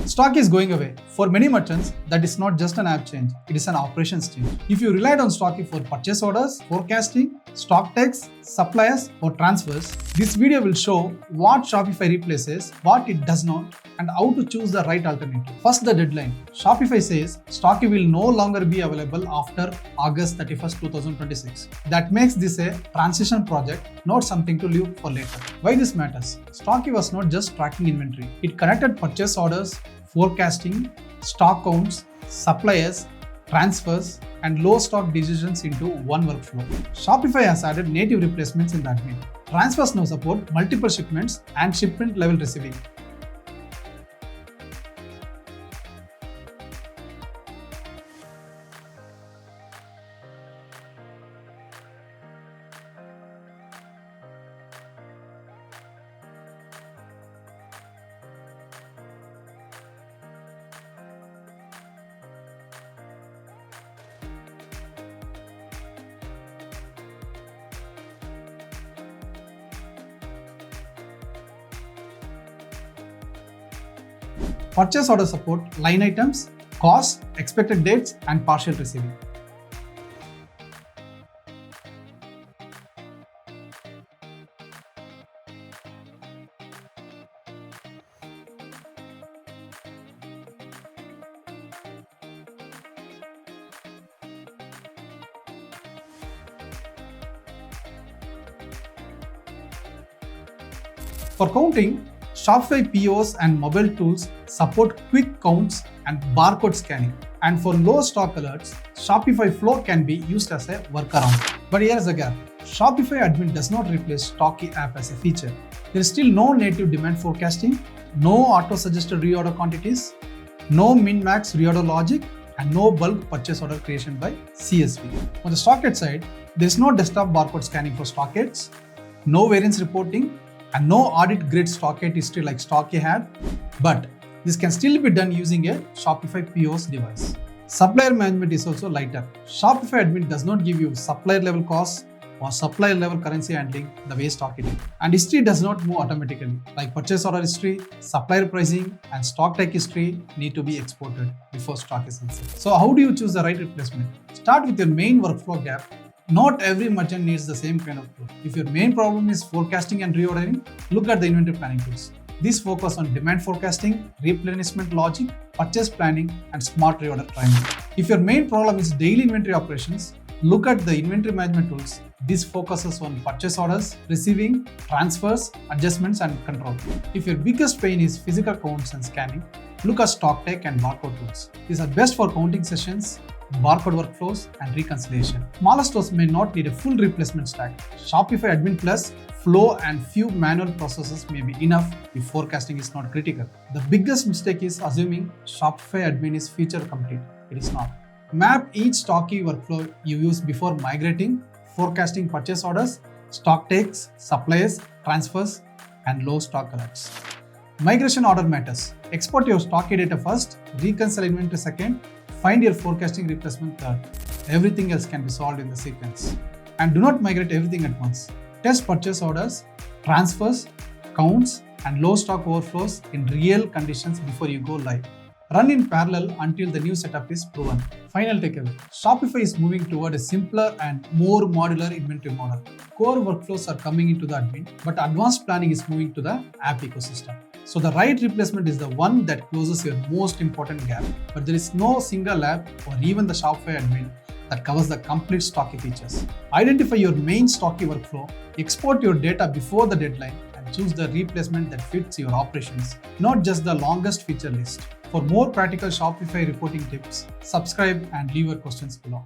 Stock is going away. For many merchants, that is not just an app change, it is an operations change. If you relied on Stocky for purchase orders, forecasting, stock takes, suppliers, or transfers, this video will show what Shopify replaces, what it does not, and how to choose the right alternative. First, the deadline. Shopify says Stocky will no longer be available after August 31st, 2026. That makes this a transition project, not something to leave for later. Why this matters? Stocky was not just tracking inventory. It connected purchase orders, forecasting, stock counts, suppliers, transfers, and low stock decisions into one workflow. Shopify has added native replacements in the admin. Transfers now support multiple shipments and shipment level receiving. Purchase order support line items, costs, expected dates, and partial receiving. For counting, Shopify POS and mobile tools support quick counts and barcode scanning. And for low stock alerts, Shopify Flow can be used as a workaround. But here is the gap. Shopify admin does not replace Stocky app as a feature. There is still no native demand forecasting, no auto-suggested reorder quantities, no min-max reorder logic, and no bulk purchase order creation by CSV. On the Stockade side, there is no desktop barcode scanning for Stockades, no variance reporting, and no audit grid Stockade history like Stocky had, but this can still be done using a Shopify POS device. Supplier management is also lighter. Shopify admin does not give you supplier level costs or supplier level currency handling the way Stocky did. And history does not move automatically, like purchase order history, supplier pricing, and stocktake history need to be exported before stock is inserted. So how do you choose the right replacement? Start with your main workflow gap. Not every merchant needs the same kind of tool. If your main problem is forecasting and reordering, look at the inventory planning tools. These focus on demand forecasting, replenishment logic, purchase planning, and smart reorder timing. If your main problem is daily inventory operations, look at the inventory management tools. This focuses on purchase orders, receiving, transfers, adjustments, and control. If your biggest pain is physical counts and scanning, look at stocktake and barcode tools. These are best for counting sessions, barcode workflows, and reconciliation. Smaller stores may not need a full replacement stack. Shopify Admin Plus, Flow, and few manual processes may be enough if forecasting is not critical. The biggest mistake is assuming Shopify Admin is feature complete. It is not. Map each Stocky workflow you use before migrating, forecasting purchase orders, stock takes, suppliers, transfers, and low stock alerts. Migration order matters. Export your Stocky data first, reconcile inventory second, find your forecasting replacement third. Everything else can be solved in the sequence. And do not migrate everything at once. Test purchase orders, transfers, counts, and low stock overflows in real conditions before you go live. Run in parallel until the new setup is proven. Final takeaway. Shopify is moving toward a simpler and more modular inventory model. Core workflows are coming into the admin, but advanced planning is moving to the app ecosystem. So the right replacement is the one that closes your most important gap. But there is no single app or even the Shopify admin that covers the complete Stocky features. Identify your main Stocky workflow, export your data before the deadline, and choose the replacement that fits your operations, not just the longest feature list. For more practical Shopify reporting tips, subscribe and leave your questions below.